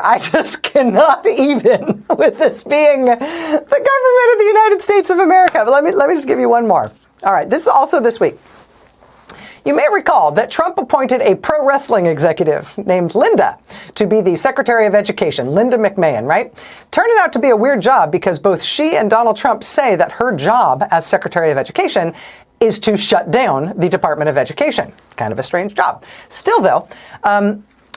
I just cannot even with this being the government of the United States of America. But let me just give you one more. All right, this is also this week. You may recall that Trump appointed a pro wrestling executive named Linda to be the Secretary of Education, Linda McMahon, right? Turned out to be a weird job because both she and Donald Trump say that her job as Secretary of Education is to shut down the Department of Education. Kind of a strange job. Still, though,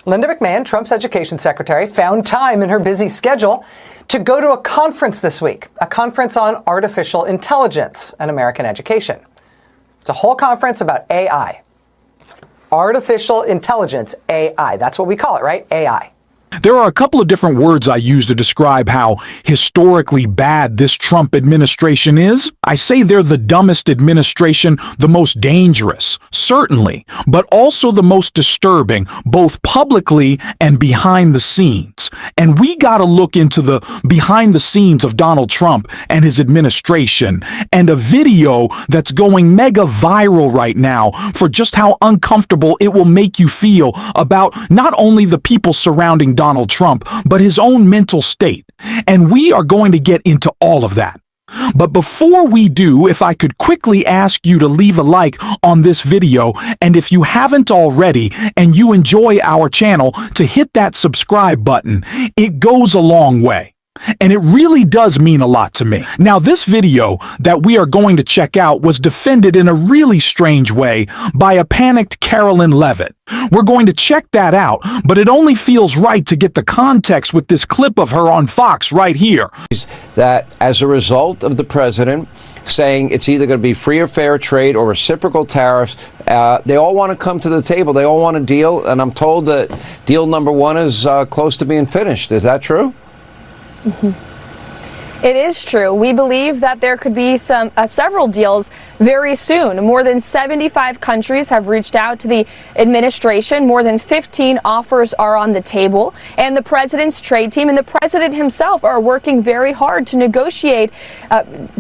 Linda McMahon, Trump's education secretary, found time in her busy schedule to go to a conference this week, a conference on artificial intelligence and American education. It's a whole conference about AI. Artificial intelligence, AI. That's what we call it, right? AI. There are a couple of different words I use to describe how historically bad this Trump administration is. I say they're the dumbest administration, the most dangerous, certainly, but also the most disturbing, both publicly and behind the scenes. And we gotta look into the behind the scenes of Donald Trump and his administration, and a video that's going mega viral right now for just how uncomfortable it will make you feel about not only the people surrounding Donald Trump, but his own mental state. And we are going to get into all of that. But before we do, if I could quickly ask you to leave a like on this video, and if you haven't already and you enjoy our channel, to hit that subscribe button. It goes a long way. And it really does mean a lot to me. Now, this video that we are going to check out was defended in a really strange way by a panicked Carolyn Levitt. We're going to check that out, but it only feels right to get the context with this clip of her on Fox right here. That as a result of the president saying it's either going to be free or fair trade or reciprocal tariffs, they all want to come to the table. They all want a deal, and I'm told that deal number one is close to being finished. Is that true? Mm-hmm. It is true. We believe that there could be several deals very soon. More than 75 countries have reached out to the administration. More than 15 offers are on the table. And the president's trade team and the president himself are working very hard to negotiate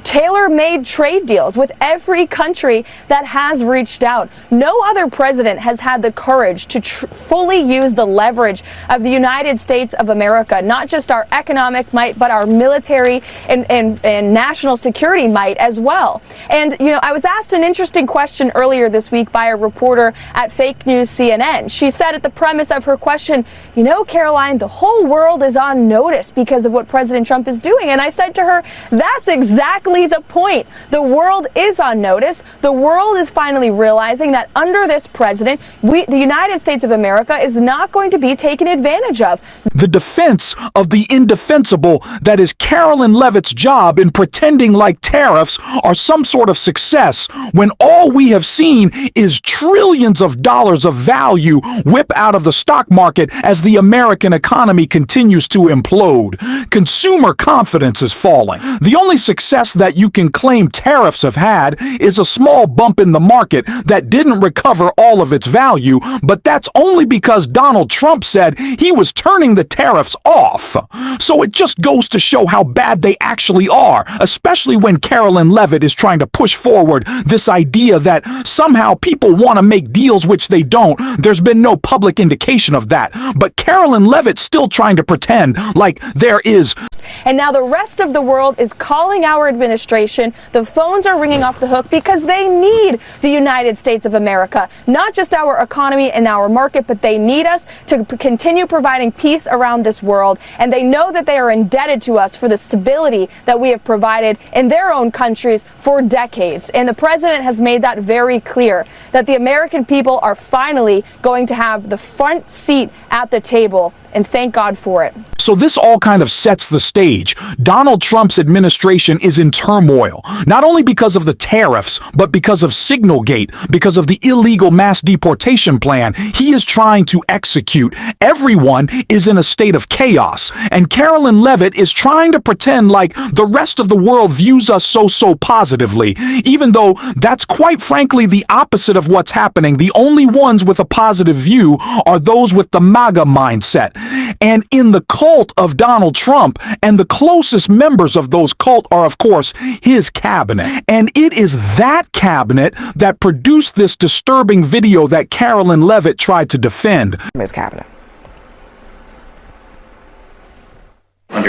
tailor-made trade deals with every country that has reached out. No other president has had the courage to fully use the leverage of the United States of America, not just our economic might, but our military and national security might as well. And, you know, I was asked an interesting question earlier this week by a reporter at Fake News CNN. She said at the premise of her question, you know, Caroline, the whole world is on notice because of what President Trump is doing. And I said to her, that's exactly the point. The world is on notice. The world is finally realizing that under this president, the United States of America is not going to be taken advantage of. The defense of the indefensible that is Carolyn Levitt's job in pretending like tariffs are some sort of success when all we have seen is trillions of dollars of value whip out of the stock market as the American economy continues to implode. Consumer confidence is falling. The only success that you can claim tariffs have had is a small bump in the market that didn't recover all of its value, but that's only because Donald Trump said he was turning the tariffs off. So it just goes to show how bad they actually are, especially when Carolyn Levitt is trying to push forward this idea that somehow people want to make deals which they don't. There's been no public indication of that, but Carolyn Levitt's still trying to pretend like there is. And now the rest of the world is calling our administration. The phones are ringing off the hook because they need the United States of America, not just our economy and our market, but they need us to continue providing peace around this world. And they know that they are indebted to us for the stability that we have provided in their own countries for decades. And the president has made that very clear, that the American people are finally going to have the front seat at the table. And thank God for it. So this all kind of sets the stage. Donald Trump's administration is in turmoil, not only because of the tariffs, but because of Signalgate, because of the illegal mass deportation plan he is trying to execute. Everyone is in a state of chaos, and Carolyn Levitt is trying to pretend like the rest of the world views us so positively, even though that's quite frankly the opposite of what's happening. The only ones with a positive view are those with the MAGA mindset. And in the cult of Donald Trump, and the closest members of those cult are, of course, his cabinet. And it is that cabinet that produced this disturbing video that Carolyn Levitt tried to defend. His cabinet.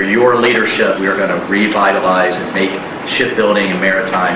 Under your leadership, we are going to revitalize and make shipbuilding and maritime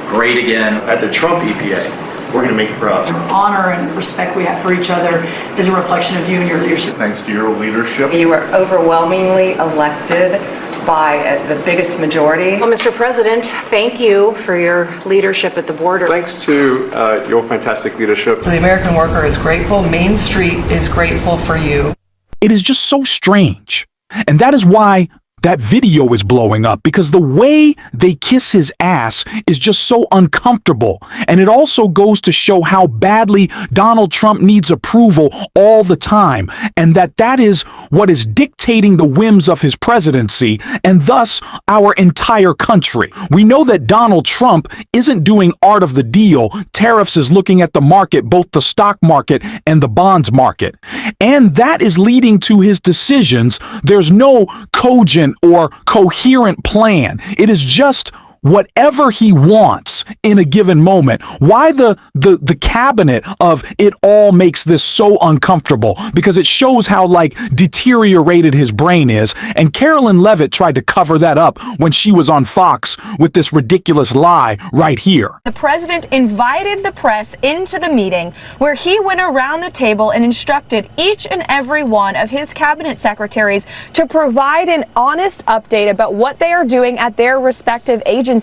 great again. At the Trump EPA, we're going to make it proud. The honor and respect we have for each other is a reflection of you and your leadership. Thanks to your leadership. You were overwhelmingly elected by the biggest majority. Well, Mr. President, thank you for your leadership at the border. Thanks to your fantastic leadership. So the American worker is grateful. Main Street is grateful for you. It is just so strange. And that is why that video is blowing up, because the way they kiss his ass is just so uncomfortable. And it also goes to show how badly Donald Trump needs approval all the time, and that is what is dictating the whims of his presidency and thus our entire country. We know that Donald Trump isn't doing art of the deal. Tariffs is looking at the market, both the stock market and the bonds market. And that is leading to his decisions. There's no cogent or coherent plan. It is just whatever he wants in a given moment. Why the cabinet of it all makes this so uncomfortable? Because it shows how deteriorated his brain is. And Carolyn Levitt tried to cover that up when she was on Fox with this ridiculous lie right here. The president invited the press into the meeting where he went around the table and instructed each and every one of his cabinet secretaries to provide an honest update about what they are doing at their respective agencies.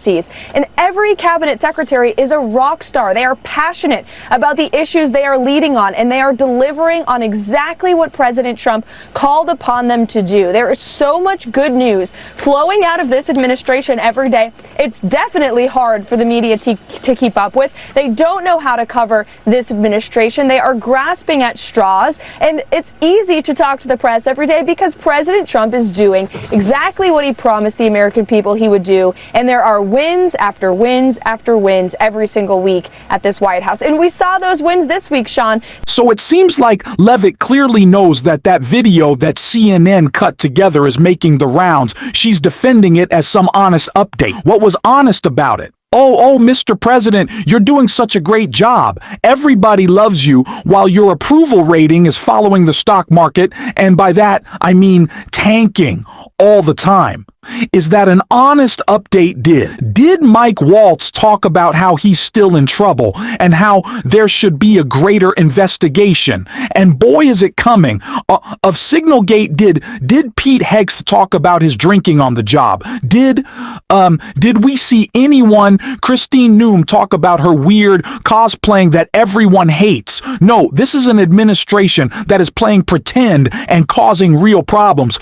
And every cabinet secretary is a rock star. They are passionate about the issues they are leading on, and they are delivering on exactly what President Trump called upon them to do. There is so much good news flowing out of this administration every day. It's definitely hard for the media to keep up with. They don't know how to cover this administration. They are grasping at straws, and it's easy to talk to the press every day because President Trump is doing exactly what he promised the American people he would do, and there are wins after wins after wins every single week at this White House. And we saw those wins this week, Sean. So it seems like Levitt clearly knows that video that CNN cut together is making the rounds. She's defending it as some honest update. What was honest about it? Oh, Mr. President, you're doing such a great job. Everybody loves you, while your approval rating is following the stock market, and by that, I mean tanking all the time. Is that an honest update? Did Mike Waltz talk about how he's still in trouble and how there should be a greater investigation? And boy, is it coming. Of Signalgate, did Pete Hegseth talk about his drinking on the job? Did we see anyone, Christine Noem, talk about her weird cosplaying that everyone hates? No, this is an administration that is playing pretend and causing real problems.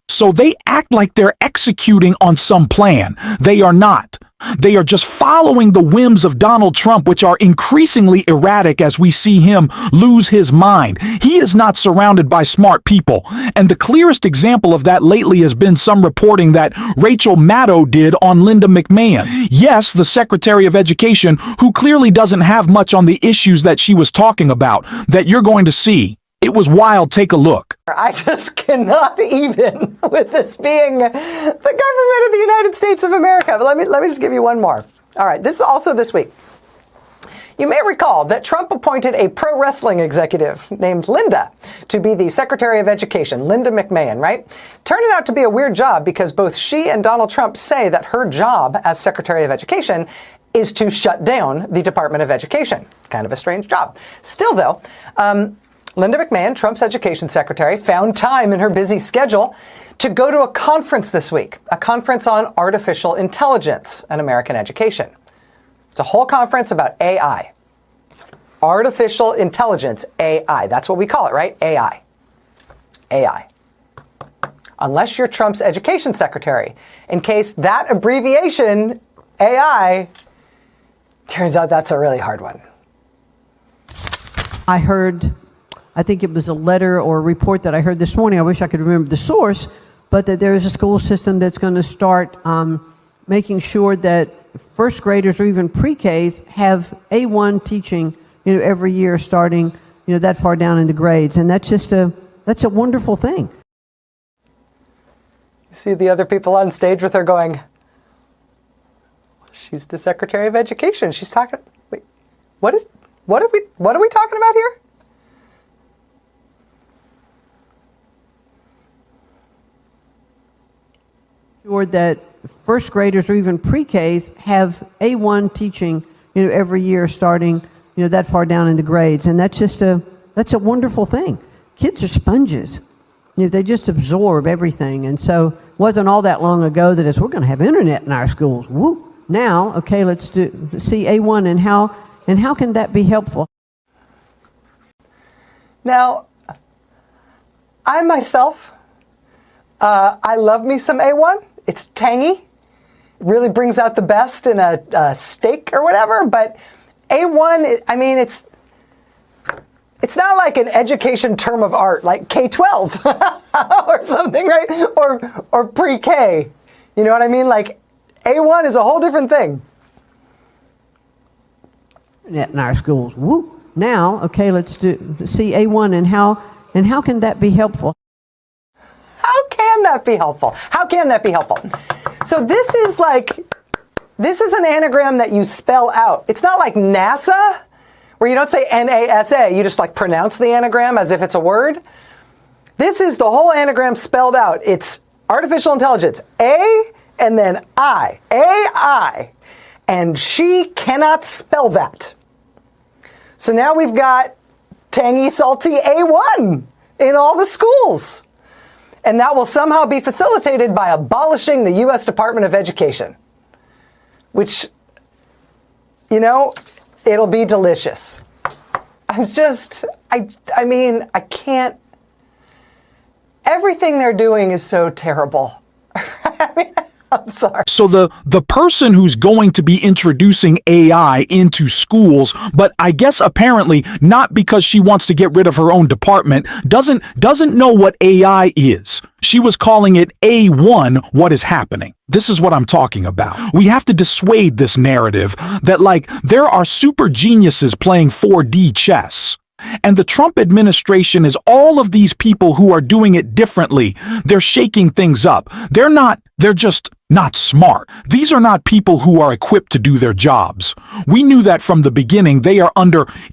So they act like they're executing on some plan. They are not. They are just following the whims of Donald Trump, which are increasingly erratic as we see him lose his mind. He is not surrounded by smart people. And the clearest example of that lately has been some reporting that Rachel Maddow did on Linda McMahon. Yes, the Secretary of Education, who clearly doesn't have much on the issues that she was talking about, that you're going to see. It was wild. Take a look. I just cannot even with this being the government of the United States of America. But let me just give you one more. All right, this is also this week. You may recall that Trump appointed a pro wrestling executive named Linda to be the Secretary of Education, Linda McMahon, right? Turned out to be a weird job because both she and Donald Trump say that her job as Secretary of Education is to shut down the Department of Education. Kind of a strange job. Still, though, Linda McMahon, Trump's education secretary, found time in her busy schedule to go to a conference this week, a conference on artificial intelligence and American education. It's a whole conference about AI. Artificial intelligence, AI. That's what we call it, right? AI. AI. Unless you're Trump's education secretary. In case that abbreviation, AI, turns out that's a really hard one. I heard, I think it was a letter or a report that I heard this morning. I wish I could remember the source, but that there is a school system that's going to start making sure that first graders or even pre-Ks have A1 teaching, every year starting, that far down in the grades. And that's just that's a wonderful thing. You see the other people on stage with her going, she's the Secretary of Education. She's talking, wait, what are we talking about here? sure that first graders or even pre-Ks have A1 teaching, every year starting, that far down in the grades. And that's a wonderful thing. Kids are sponges. They just absorb everything. And so it wasn't all that long ago that we're going to have internet in our schools. Woo! Now, okay, let's see A1 and how can that be helpful? Now, I myself, I love me some A1. It's tangy. It really brings out the best in a steak or whatever. But A1, I mean, it's not like an education term of art, like K-12 or something, right? Or pre-K. You know what I mean? Like A1 is a whole different thing. In our schools. Woo! Now, okay, let's see A1 and how can that be helpful? How can that be helpful? How can that be helpful? So this is an anagram that you spell out. It's not like NASA, where you don't say NASA, you just pronounce the anagram as if it's a word. This is the whole anagram spelled out. It's artificial intelligence, A and then I, AI, and she cannot spell that. So now we've got tangy, salty A1 in all the schools. And that will somehow be facilitated by abolishing the U.S. Department of Education, which, it'll be delicious. I mean, I can't. Everything they're doing is so terrible. I mean, I'm sorry. So the person who's going to be introducing AI into schools, but I guess apparently not because she wants to get rid of her own department, doesn't know what AI is. She was calling it A1, what is happening. This is what I'm talking about. We have to dissuade this narrative that there are super geniuses playing 4D chess. And the Trump administration is all of these people who are doing it differently. They're shaking things up. They're just not smart. These are not people who are equipped to do their jobs. We knew that from the beginning. They are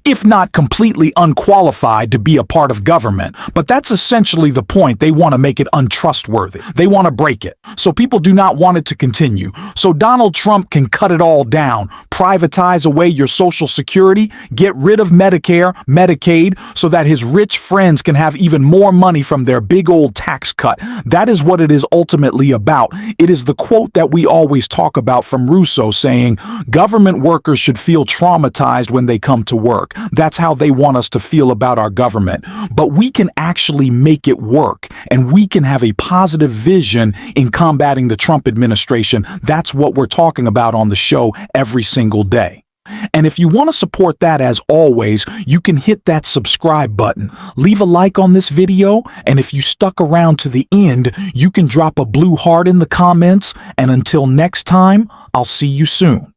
if not completely unqualified to be a part of government. But that's essentially the point. They want to make it untrustworthy. They want to break it. So people do not want it to continue. So Donald Trump can cut it all down, privatize away your Social Security, get rid of Medicare, Medicaid, so that his rich friends can have even more money from their big old tax cut. That is what it is ultimately about. It is the quote that we always talk about from Rousseau saying, government workers should feel traumatized when they come to work. That's how they want us to feel about our government. But we can actually make it work, and we can have a positive vision in combating the Trump administration. That's what we're talking about on the show every single day. And if you want to support that, as always, you can hit that subscribe button, leave a like on this video, and if you stuck around to the end, you can drop a blue heart in the comments. And until next time, I'll see you soon.